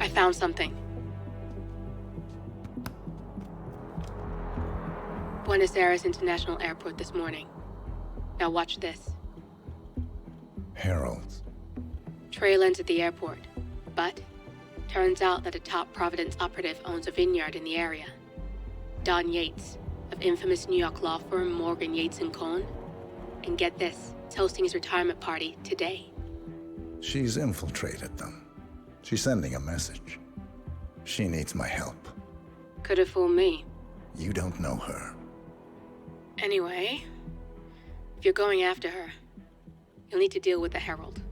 I found something. Buenos Aires International Airport this morning. Now watch this. Heralds. Trail ends at the airport, but turns out that a top Providence operative owns a vineyard in the area. Don Yates, of infamous New York law firm Morgan, Yates & Cohn. And get this, is hosting his retirement party today. She's infiltrated them. She's sending a message. She needs my help. Could have fooled me. You don't know her. Anyway, if you're going after her, you'll need to deal with the Herald.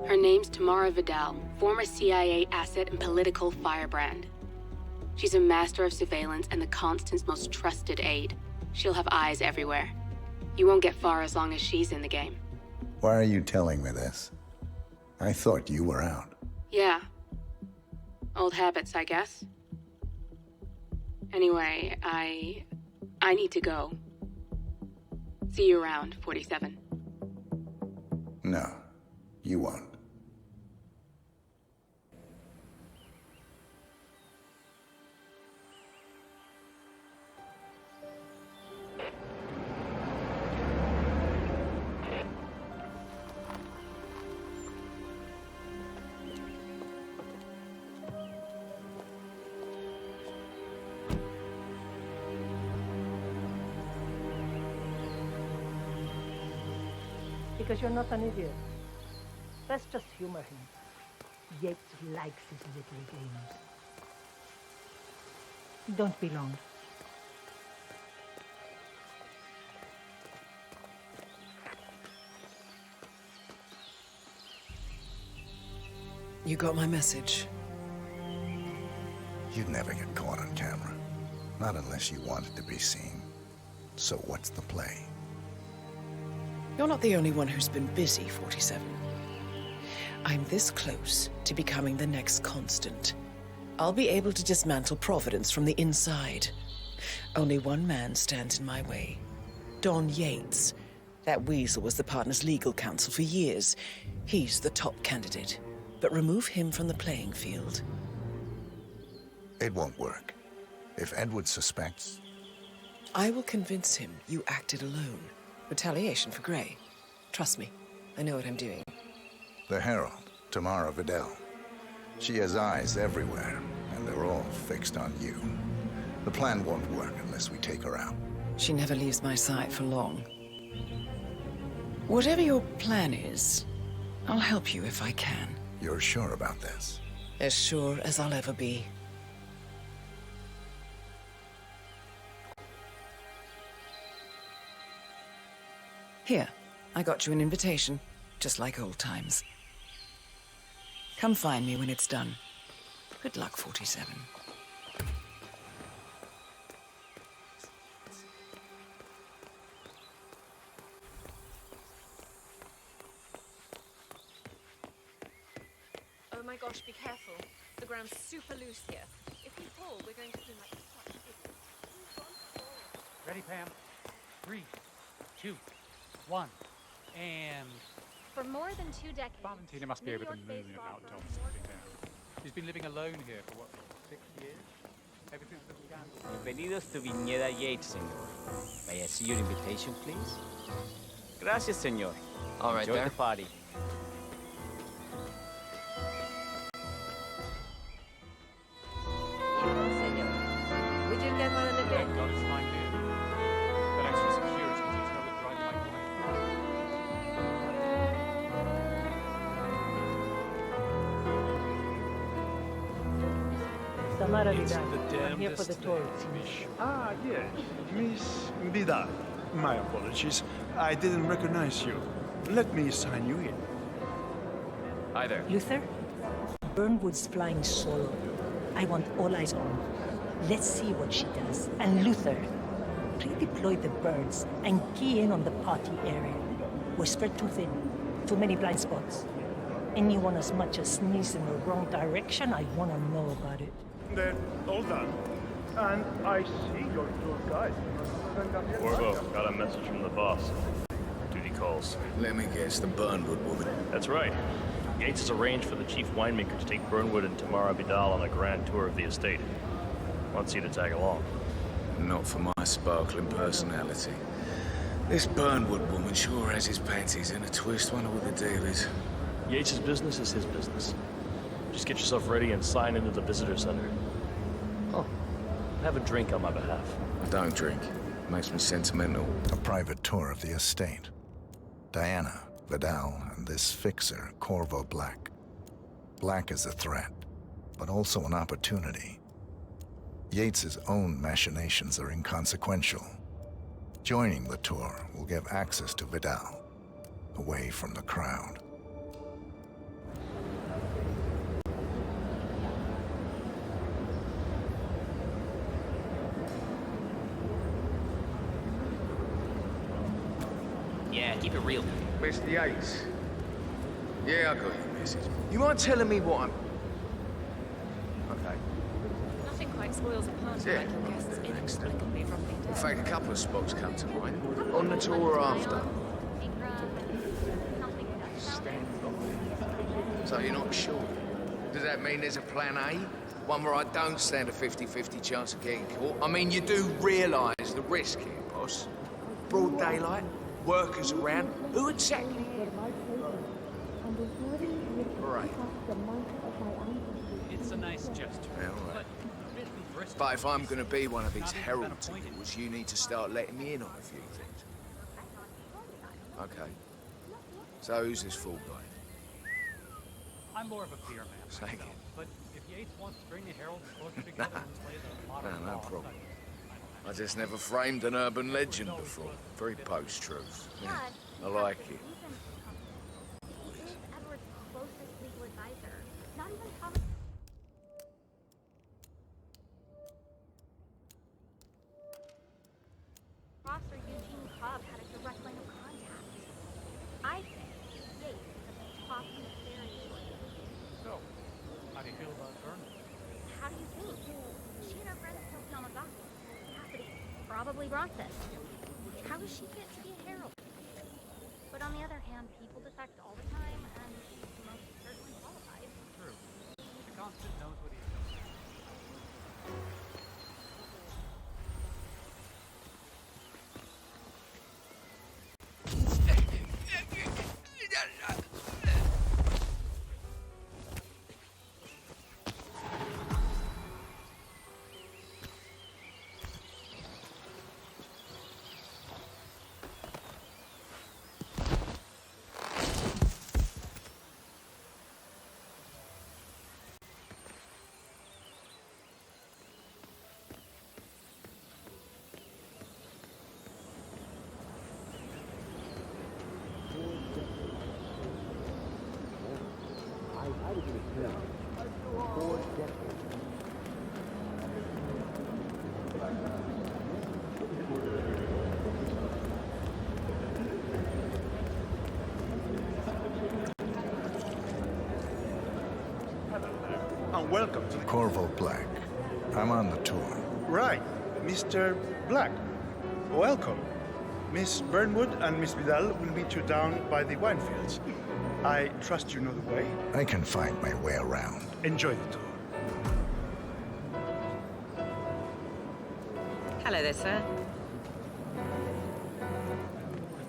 Her name's Tamara Vidal, former CIA asset and political firebrand. She's a master of surveillance and the Constant's most trusted aide. She'll have eyes everywhere. You won't get far as long as she's in the game. Why are you telling me this? I thought you were out. Yeah. Old habits, I guess. Anyway, I need to go. See you around, 47. No, you won't. Because you're not an idiot. Let's just humor him. Yates likes his little games. Don't be long. You got my message. You'd never get caught on camera. Not unless you wanted to be seen. So what's the play? You're not the only one who's been busy, 47. I'm this close to becoming the next Constant. I'll be able to dismantle Providence from the inside. Only one man stands in my way. Don Yates. That weasel was the partner's legal counsel for years. He's the top candidate. But remove him from the playing field. It won't work. If Edward suspects... I will convince him you acted alone. Retaliation for Grey. Trust me, I know what I'm doing. The Herald, Tamara Vidal. She has eyes everywhere, and they're all fixed on you. The plan won't work unless we take her out. She never leaves my sight for long. Whatever your plan is, I'll help you if I can. You're sure about this? As sure as I'll ever be. Here, I got you an invitation, just like old times. Come find me when it's done. Good luck, 47. Oh my gosh, be careful. The ground's super loose here. If we fall, we're going to seem like such idiots. Ready, Pam? 3, 2, 1, and... For more than 2 decades, Valentina must be over the moon about Dom's living there. She's been living alone here for, what, 6 years? Ever since the scandal. Bienvenidos to Viñeda Yates, señor. May I see your invitation, please? Gracias, señor. All right, Enjoy there. the party. Señor. We didn't get one in the bed. Thank God it's fine here. That extra security detail would drive my mind. Tamara Vidal. I'm here for the tour. Ah, yes. Miss Vidal. My apologies. I didn't recognize you. Let me sign you in. Hi there. Luther? Burnwood's flying solo. I want all eyes on. Let's see what she does. And Luther, redeploy the birds and key in on the party area. We're spread too thin. Too many blind spots. Anyone as much as sneeze in the wrong direction, I want to know about it. Then, all done. And I see your tour guide. Orvo, got a message from the boss. Duty calls. Let me guess, the Burnwood woman. That's right. Yates has arranged for the chief winemaker to take Burnwood and Tamara Vidal on a grand tour of the estate. Wants you to tag along. Not for my sparkling personality. This Burnwood woman sure has his panties in a twist. Wonder what the deal is. Yates' business is his business. Just get yourself ready and sign into the visitor center. Oh, have a drink on my behalf. I don't drink. Makes me sentimental. A private tour of the estate. Diana, Vidal, and this fixer, Corvo Black. Black is a threat, but also an opportunity. Yates's own machinations are inconsequential. Joining the tour will give access to Vidal, away from the crowd. Yeah, keep it real. Mr. Yates. Yeah, I got your message. You mind telling me what I'm... Okay. Nothing quite spoils a party like your guests inexplicably dropping dead. In fact, a couple of spots come to mind. On the tour or after. So you're not sure? Does that mean there's a plan A? One where I don't stand a 50-50 chance of getting caught? I mean, you do realise the risk here, boss. Broad daylight, workers around. Who exactly? Right. It's a nice gesture. Yeah, all right. But if I'm going to be one of these herald tours, you need to start letting me in on a few things. Okay. So who's this fool guy? I'm more of a beer man Say myself, again. but if Yates wants to bring the Herald closer together and play the modern No law, problem. I just never framed an urban legend before. Very post-truth. Yeah, I like it. He is Edward's closest legal advisor. Not even Thomas. Ross or Eugene Cobb had a direct line of contact. I think Yates is a top nefarious lawyer. So, how do you feel about Burnwood? How do you think? She and her friends killed Yamazaki. Cassidy probably brought this. How is she fit to be a herald? But on the other hand, people defect all the time, and she's most certainly qualified. True. The Constant knows what he's doing. And welcome to the... Corvo Black. I'm on the tour. Right, Mr. Black. Welcome. Miss Burnwood and Miss Vidal will meet you down by the wine fields. I trust you know the way. I can find my way around. Enjoy the tour. Hello there, sir.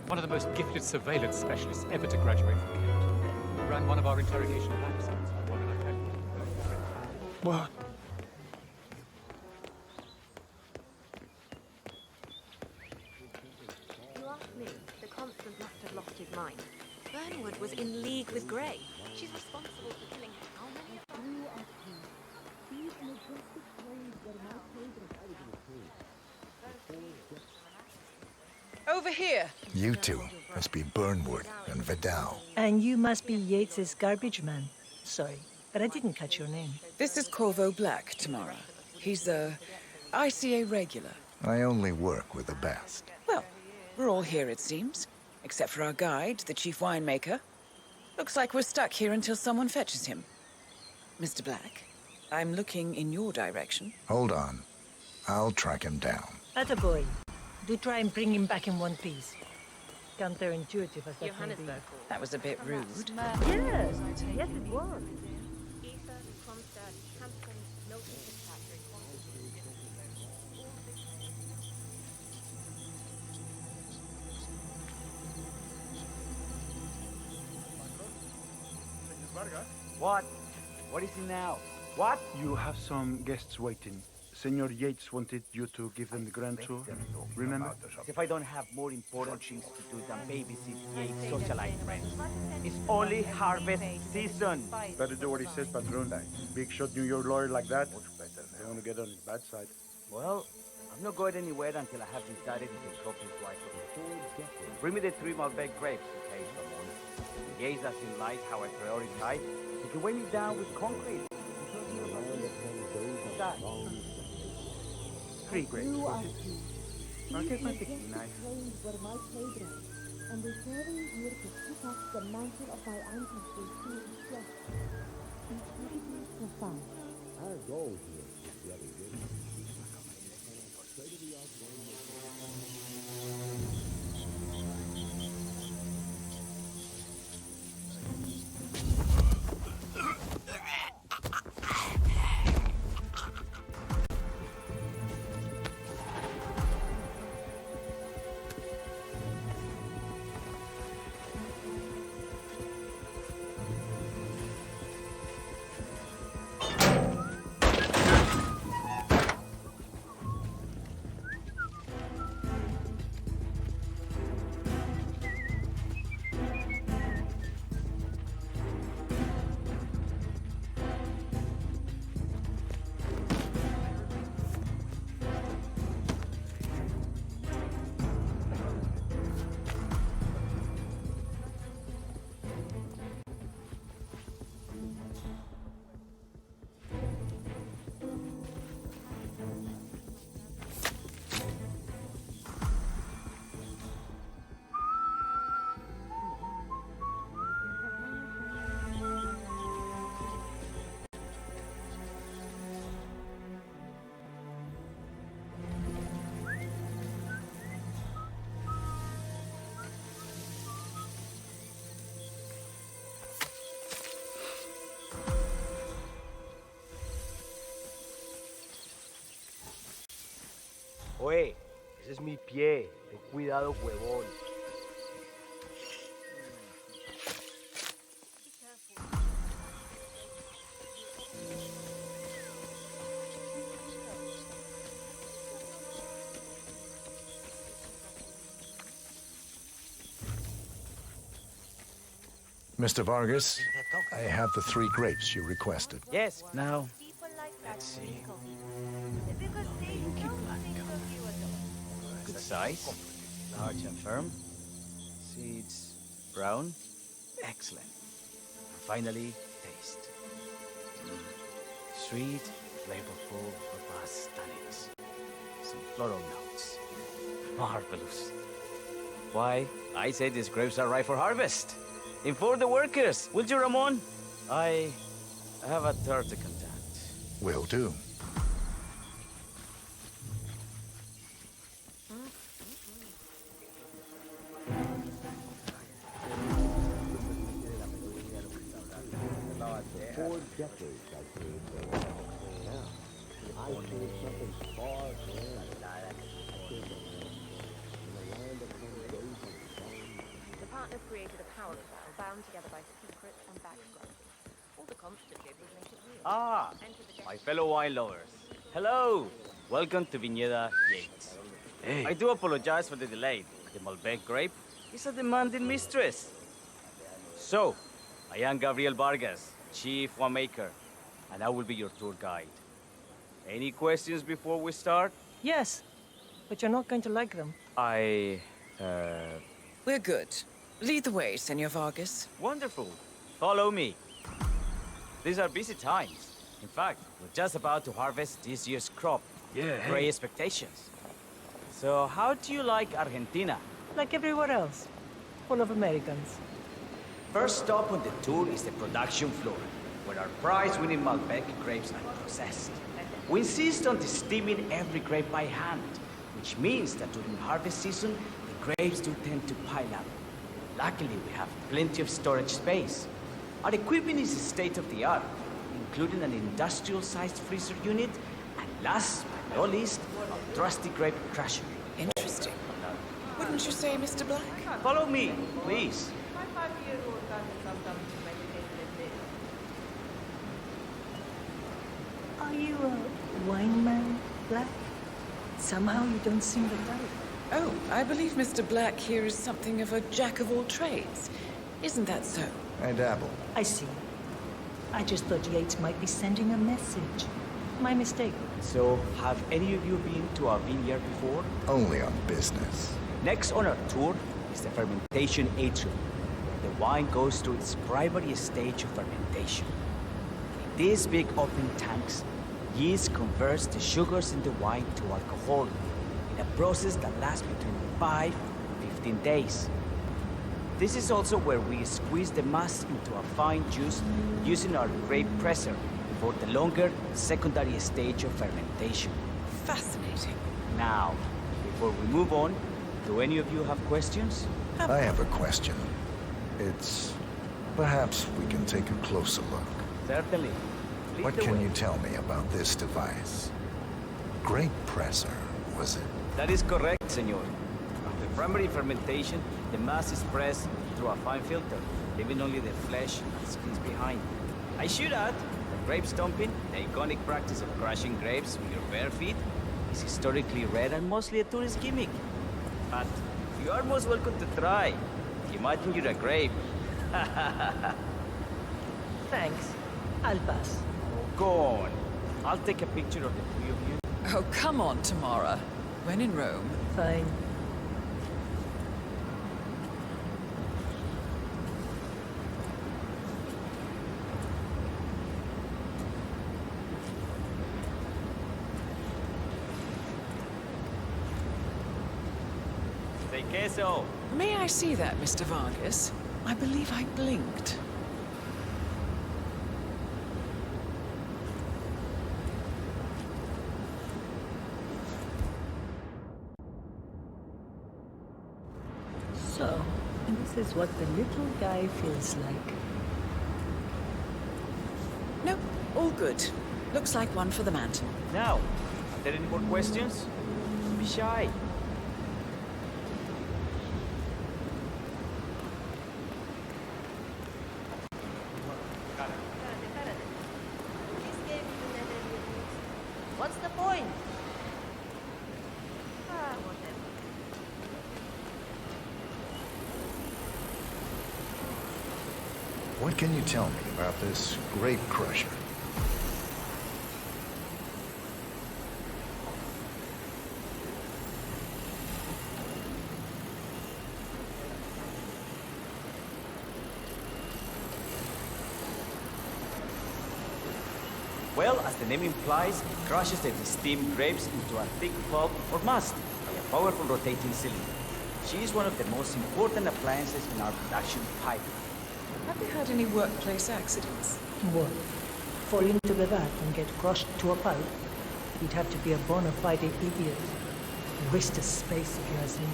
One of the most gifted surveillance specialists ever to graduate from Kent. Who ran one of our interrogation labs. What did I tell you? What? You ask me, the Constant must have lost his mind. Burnwood was in league with Grey. She's responsible for killing how many of us? Over here. You two must be Burnwood and Vidal. And you must be Yates's garbage man. Sorry, but I didn't catch your name. This is Corvo Black, Tamara. He's a ICA regular. I only work with the best. Well, we're all here, it seems. Except for our guide, the chief winemaker. Looks like we're stuck here until someone fetches him. Mr. Black, I'm looking in your direction. Hold on. I'll track him down. Attaboy. Do try and bring him back in one piece. counterintuitive as that may be. Johannesburg. That was a bit rude. Yes, yes it was. Isa, Kronstadt, Hampton, Milton Fitzpatrick, What? What is it now? What? You have some guests waiting. Senor Yates wanted you to give them the grand tour. Remember? If I don't have more important things to do than babysit Yates' socialite friends. It's only harvest season. Better do what he says, Patron. Big shot New York lawyer like that. Don't want to get on his bad side. Well, I'm not going anywhere until I have decided if the crop is right for me. Bring me the 3 Malbec grapes, okay, Ramon. Yates doesn't like how I prioritize. You can weigh me down with concrete. That. 3 grapes. I'll take my tequila. Were my playground, and they carry here to pick up the mantle of my ancestors to its chest. Incredibly profound. Our goal here is the other good. Oye, ese es mi pie. Ten cuidado, huevón. Mr. Vargas, I have the 3 grapes you requested. Yes, now, let's see. Good size, large and firm. Seeds brown. Excellent. And finally, taste. Sweet, flavorful, robust tannins. Some floral notes. Marvelous. Why, I say these grapes are ripe for harvest. Inform the workers, will you, Ramon? I have a third to contact. Will do. For decades I came there. Now, I came something far grander. The partners created a power cell bound together by secret and background. All the constant did was make it real. Ah, my fellow wine lovers. Hello. Welcome to Viñeda Yates. Hey. I do apologize for the delay. The Malbec grape is a demanding mistress. So, I am Gabriel Vargas, Chief Winemaker, and I will be your tour guide. Any questions before we start? Yes, but you're not going to like them. We're good. Lead the way, Senor Vargas. Wonderful. Follow me. These are busy times. In fact, we're just about to harvest this year's crop. Yeah, Great expectations. So, how do you like Argentina? Like everywhere else. Full of Americans. First stop on the tour is the production floor, where our prize-winning Malbec grapes are processed. We insist on steaming every grape by hand, which means that during harvest season, the grapes do tend to pile up. Luckily, we have plenty of storage space. Our equipment is state-of-the-art, including an industrial-sized freezer unit, and last but not least, a trusty grape crusher. Interesting. Wouldn't you say, Mr. Black? Follow me, please. Are you a wine man, Black? Somehow you don't seem the type. Oh, I believe Mr. Black here is something of a jack of all trades. Isn't that so? I dabble. I see. I just thought Yates might be sending a message. My mistake. So, have any of you been to our vineyard before? Only on business. Next on our tour is the fermentation atrium, where the wine goes through its primary stage of fermentation. In these big open tanks, yeast converts the sugars in the wine to alcohol, in a process that lasts between 5 and 15 days. This is also where we squeeze the mass into a fine juice using our grape presser for the longer secondary stage of fermentation. Fascinating. Now, before we move on, do any of you have questions? I have a question. It's... perhaps we can take a closer look. Certainly. Lead What the can way. you tell me about this device? Grape presser, was it? That is correct, senor. After primary fermentation, the mass is pressed through a fine filter, leaving only the flesh and skins behind. I should add that grape stomping, the iconic practice of crushing grapes with your bare feet, is historically rare and mostly a tourist gimmick. But you are most welcome to try. Imagine you're a grape. Thanks. I'll pass. Go on. I'll take a picture of the three of you. Oh, come on, Tamara. When in Rome. Fine. Say queso. May I see that, Mr. Vargas? I believe I blinked. So, this is what the little guy feels like. Nope, all good. Looks like one for the mantle. Now, are there any more questions? Don't be shy. What's the point? Whatever. What can you tell me about this grape crusher? Well, as the name implies, it crushes the steamed grapes into a thick pulp or must by a powerful rotating cylinder. She is one of the most important appliances in our production pipeline. Have you had any workplace accidents? What? Fall into the vat and get crushed to a pulp? You'd have to be a bona fide idiot. Waste of space, if you ask me.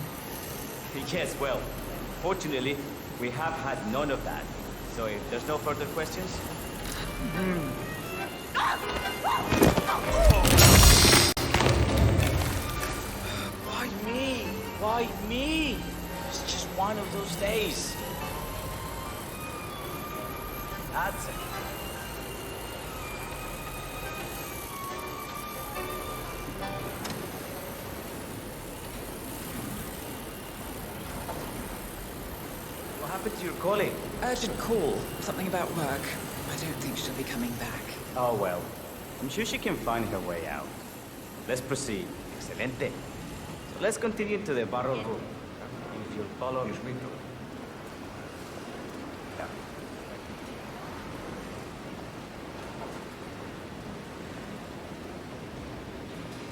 Yes, well, fortunately, we have had none of that. So if there's no further questions... Why me? Why me? It's just one of those days. That's it. What happened to your colleague? Urgent call. Something about work. I don't think she'll be coming back. Oh well. I'm sure she can find her way out. Let's proceed. Excelente. So let's continue to the barrel room. If you'll follow me. Yeah.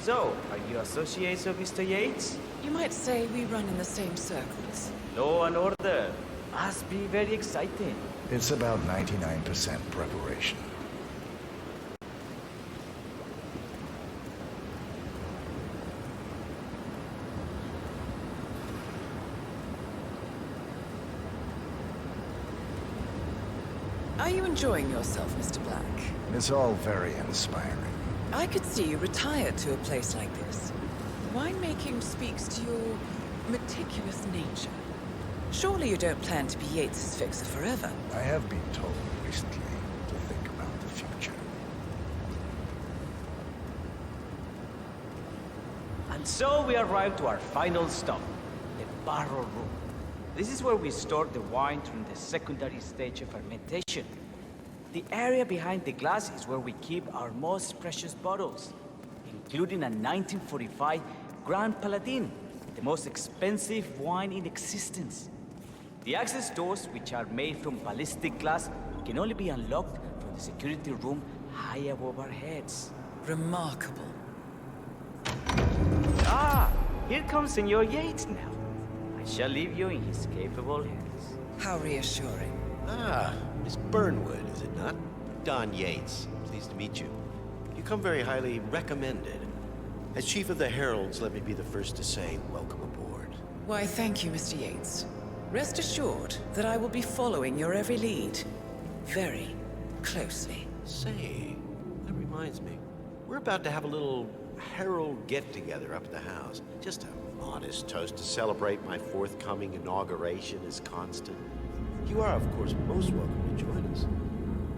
So, are you associates of Mr. Yates? You might say we run in the same circles. Law and order. Must be very exciting. It's about 99% preparation. Are you enjoying yourself, Mr. Black? It's all very inspiring. I could see you retire to a place like this. Winemaking speaks to your meticulous nature. Surely you don't plan to be Yates's fixer forever? I have been told recently to think about the future. And so we arrive to our final stop, the barrel room. This is where we store the wine during the secondary stage of fermentation. The area behind the glass is where we keep our most precious bottles, including a 1945 Grand Paladin, the most expensive wine in existence. The access doors, which are made from ballistic glass, can only be unlocked from the security room high above our heads. Remarkable. Ah, here comes Senor Yates now. I shall leave you in his capable hands. How reassuring. Ah, Miss Burnwood, is it not? Don Yates. Pleased to meet you. You come very highly recommended. As Chief of the Heralds, let me be the first to say welcome aboard. Why, thank you, Mr. Yates. Rest assured that I will be following your every lead. Very closely. Say, that reminds me. We're about to have a little Herald get-together up at the house. Just a modest toast to celebrate my forthcoming inauguration as Constant. You are, of course, most welcome to join us.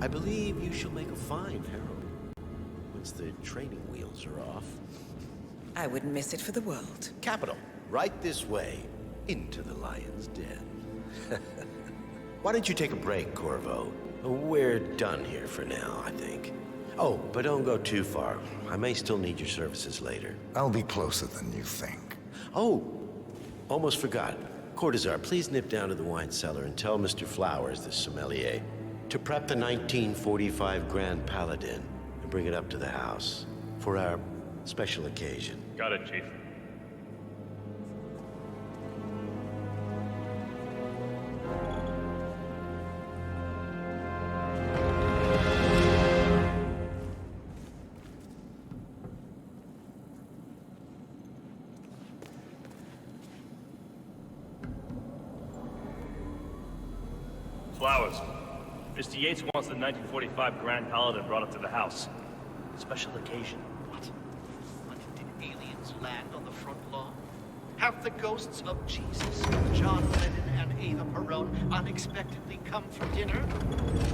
I believe you shall make a fine Herald, once the training wheels are off. I wouldn't miss it for the world. Capital. Right this way, into the lion's den. Why don't you take a break, Corvo? We're done here for now, I think. Oh, but don't go too far. I may still need your services later. I'll be closer than you think. Oh, almost forgot. Cortazar, please nip down to the wine cellar and tell Mr. Flowers, the sommelier, to prep the 1945 Grand Paladin and bring it up to the house for our special occasion. Got it, Chief. Flowers. Mr. Yates wants the 1945 Grand Paladin brought up to the house. Special occasion. What? Did aliens land on the front lawn? Have the ghosts of Jesus, John Lennon, and Ava Perón unexpectedly come for dinner?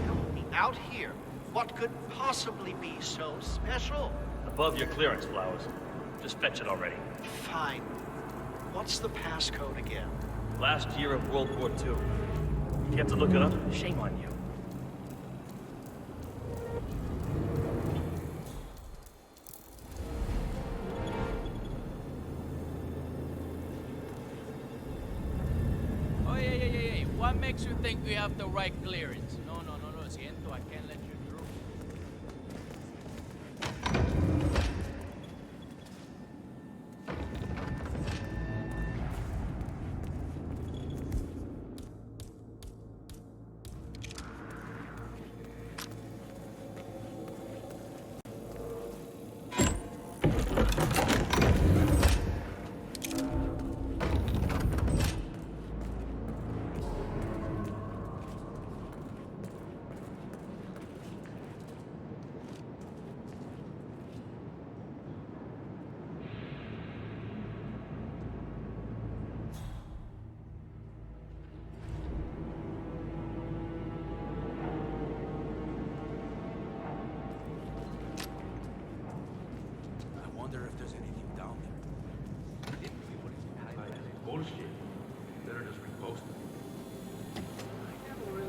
Tell me, out here, what could possibly be so special? Above your clearance, Flowers. Just fetch it already. Fine. What's the passcode again? Last year of World War II. If you have to look it up, shame on you. Oh, yeah. What makes you think we have the right clearance? No, siento, I can't let you through.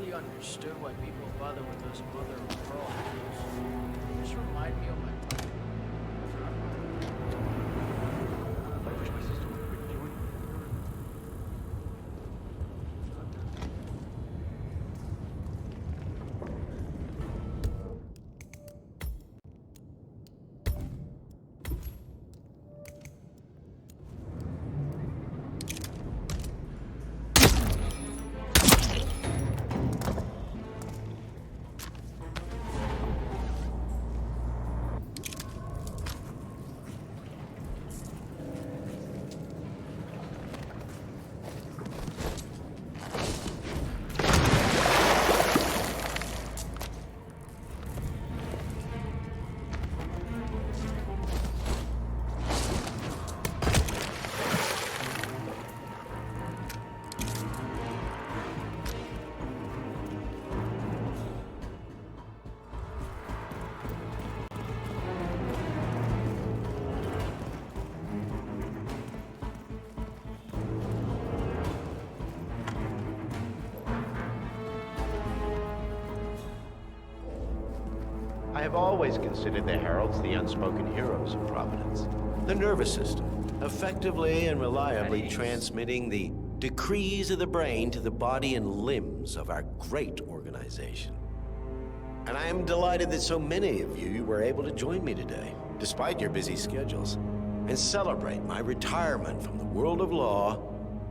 Understood why people bother with those mother of pearl jewels. Just remind me of my time. I wish my sister would quit doing it. I have always considered the heralds the unspoken heroes of Providence. The nervous system, effectively and reliably transmitting the decrees of the brain to the body and limbs of our great organization. And I am delighted that so many of you were able to join me today, despite your busy schedules, and celebrate my retirement from the world of law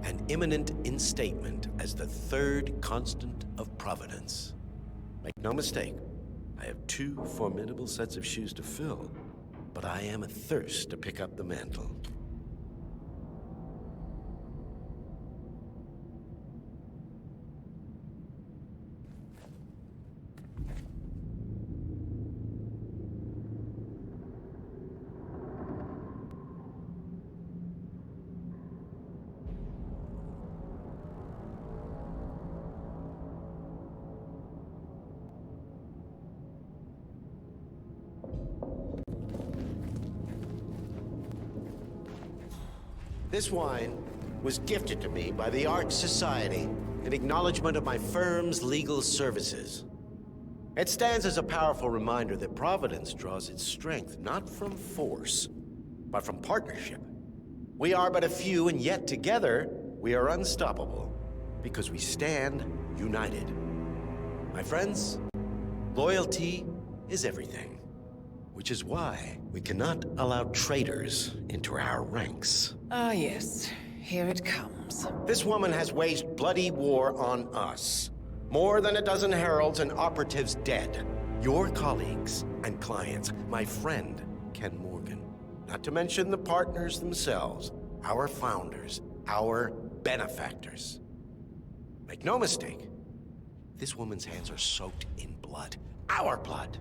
and imminent instatement as the third constant of Providence. Make no mistake, I have 2 formidable sets of shoes to fill, but I am athirst to pick up the mantle. This wine was gifted to me by the Art Society in acknowledgement of my firm's legal services. It stands as a powerful reminder that Providence draws its strength not from force, but from partnership. We are but a few, and yet together we are unstoppable because we stand united. My friends, loyalty is everything, which is why we cannot allow traitors into our ranks. Ah, yes. Here it comes. This woman has waged bloody war on us. More than a dozen heralds and operatives dead. Your colleagues and clients, my friend, Ken Morgan. Not to mention the partners themselves, our founders, our benefactors. Make no mistake, this woman's hands are soaked in blood. Our blood.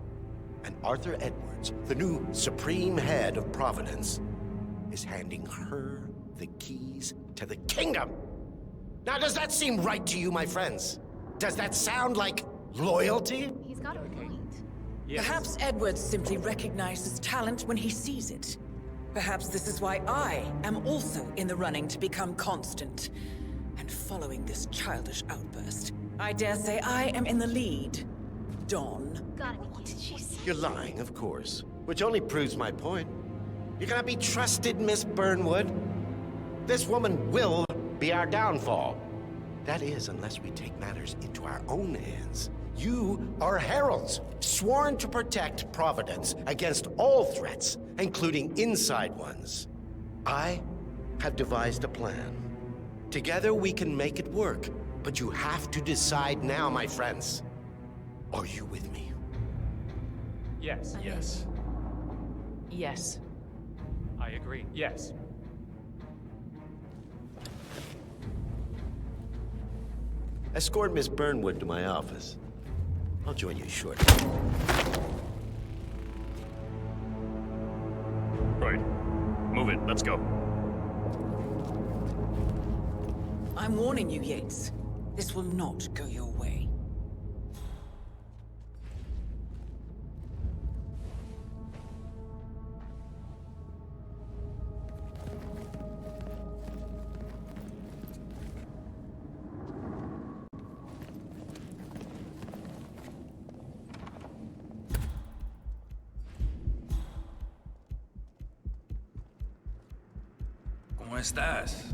And Arthur Edwards, the new supreme head of Providence, is handing her the keys to the kingdom. Now, does that seem right to you, my friends? Does that sound like loyalty? He's got a point. Perhaps Edwards simply recognizes talent when he sees it. Perhaps this is why I am also in the running to become constant. And following this childish outburst, I dare say I am in the lead. Dawn. Gotta be kidding. You're lying, of course, which only proves my point. You cannot be trusted, Miss Burnwood. This woman will be our downfall. That is, unless we take matters into our own hands. You are heralds, sworn to protect Providence against all threats, including inside ones. I have devised a plan. Together we can make it work, but you have to decide now, my friends. Are you with me? Yes. Yes. Yes. I agree. Yes. Escort Miss Burnwood to my office. I'll join you shortly. Right. Move it. Let's go. I'm warning you, Yates. This will not go your way. ¿Cómo estás?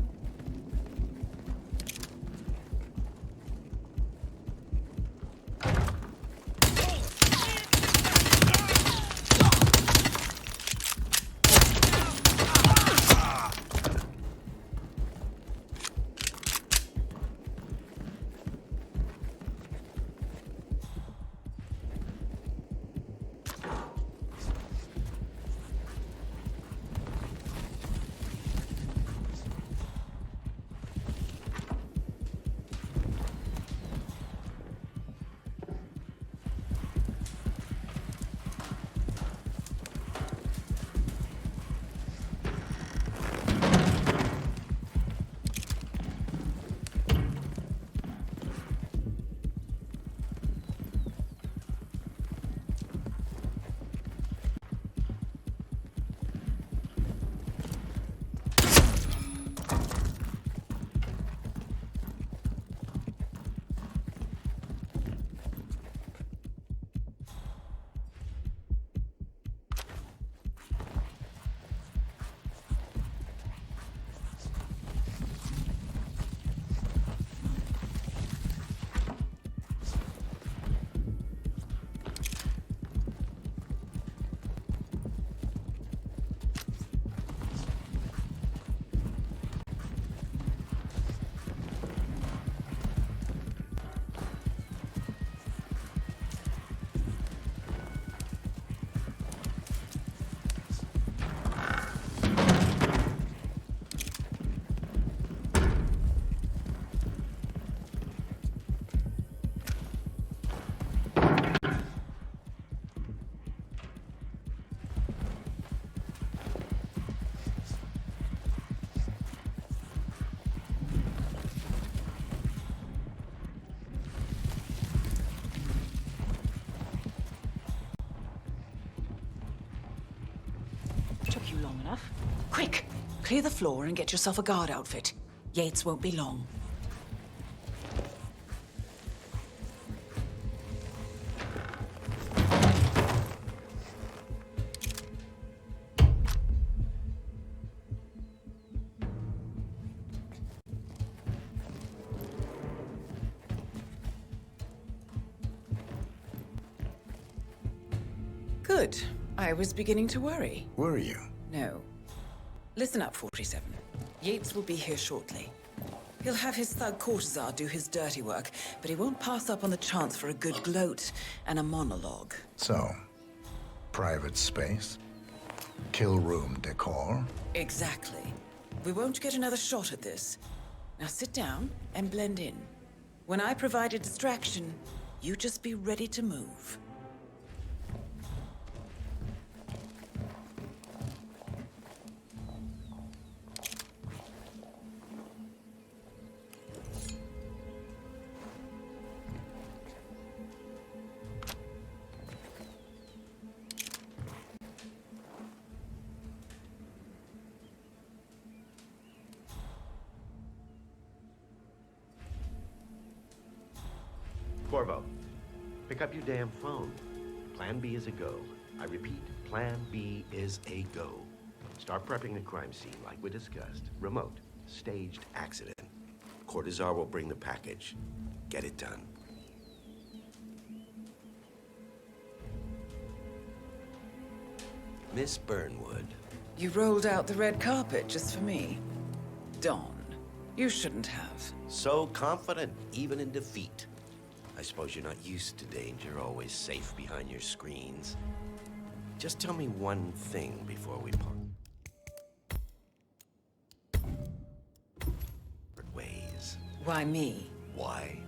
long enough. Quick! Clear the floor and get yourself a guard outfit. Yates won't be long. Good. I was beginning to worry. Were you? No. Listen up, 47. Yates will be here shortly. He'll have his thug courtesan do his dirty work, but he won't pass up on the chance for a good gloat and a monologue. So, private space? Kill room decor? Exactly. We won't get another shot at this. Now sit down and blend in. When I provide a distraction, you just be ready to move. Corvo, pick up your damn phone. Plan B is a go. I repeat, Plan B is a go. Start prepping the crime scene like we discussed. Remote, staged accident. Cortazar will bring the package. Get it done. Miss Burnwood. You rolled out the red carpet just for me. Dawn, you shouldn't have. So confident, even in defeat. I suppose you're not used to danger, always safe behind your screens. Just tell me one thing before we part. Ways. Why me? Why?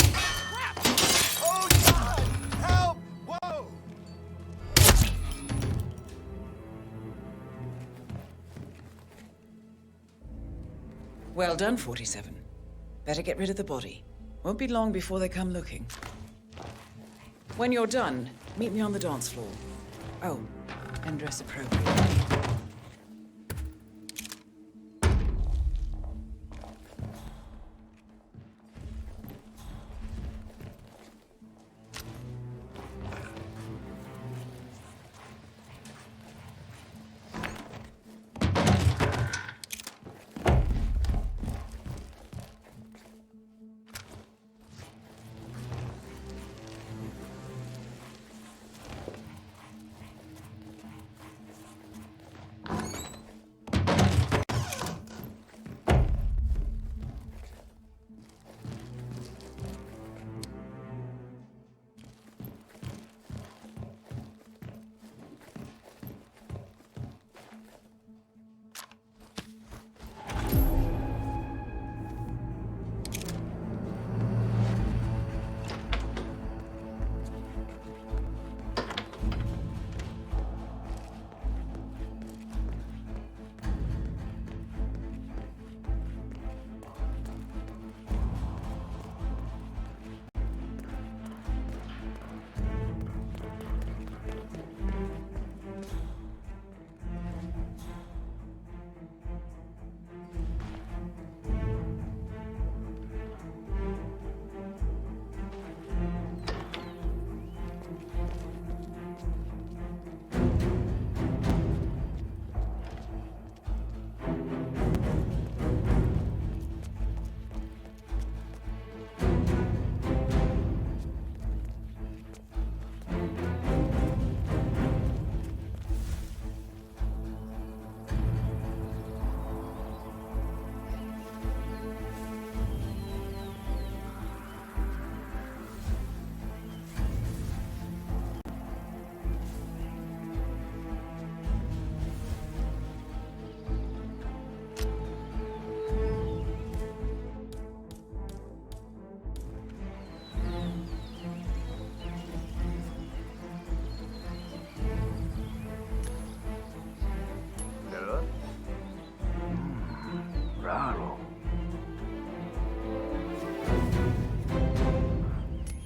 Oh, God! Help! Whoa! Well done, 47. Better get rid of the body. Won't be long before they come looking. When you're done, meet me on the dance floor. Oh, and dress appropriately.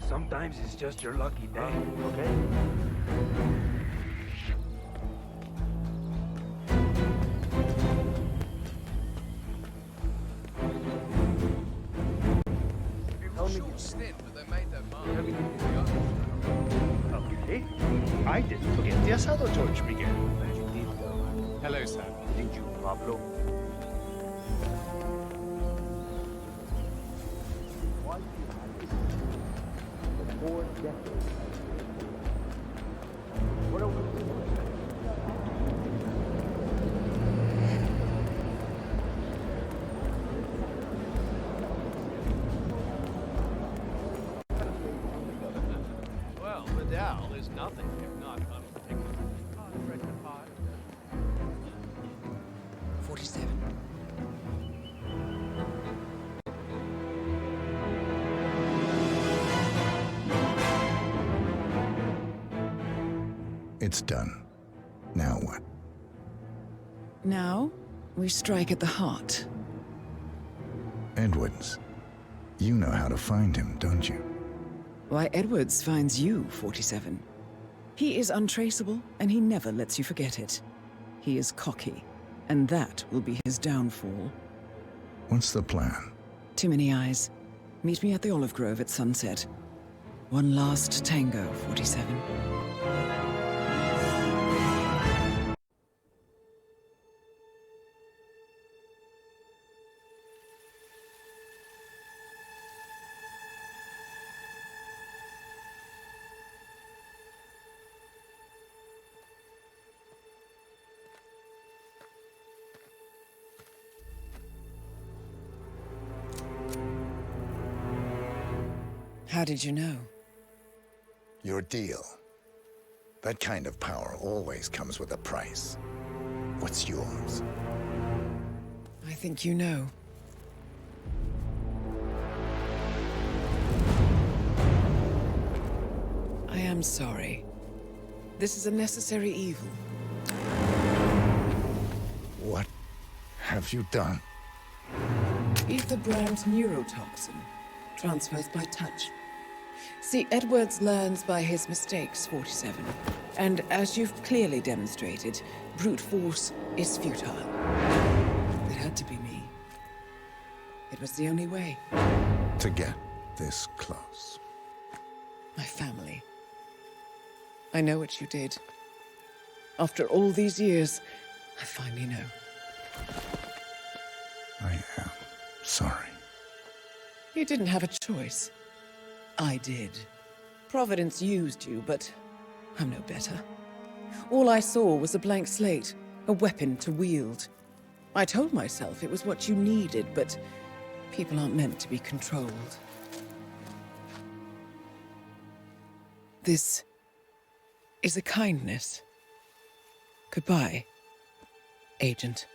Sometimes it's just your lucky day, okay? Okay, the asado torch began. Hello, sir. Did you, Pablo? For 4 decades. What are we doing? Well, Vidal is nothing if not unpredictable. 47. It's done. Now what? Now, we strike at the heart. Edwards. You know how to find him, don't you? Why, Edwards finds you, 47. He is untraceable, and he never lets you forget it. He is cocky, and that will be his downfall. What's the plan? Too many eyes. Meet me at the olive grove at sunset. One last tango, 47. How did you know? Your deal. That kind of power always comes with a price. What's yours? I think you know. I am sorry. This is a necessary evil. What have you done? Ether brand neurotoxin transfers by touch. See, Edwards learns by his mistakes, 47. And as you've clearly demonstrated, brute force is futile. It had to be me. It was the only way. To get this close. My family. I know what you did. After all these years, I finally know. I am sorry. You didn't have a choice. I did. Providence used you, but I'm no better. All I saw was a blank slate, a weapon to wield. I told myself it was what you needed, but people aren't meant to be controlled. This is a kindness. Goodbye, Agent.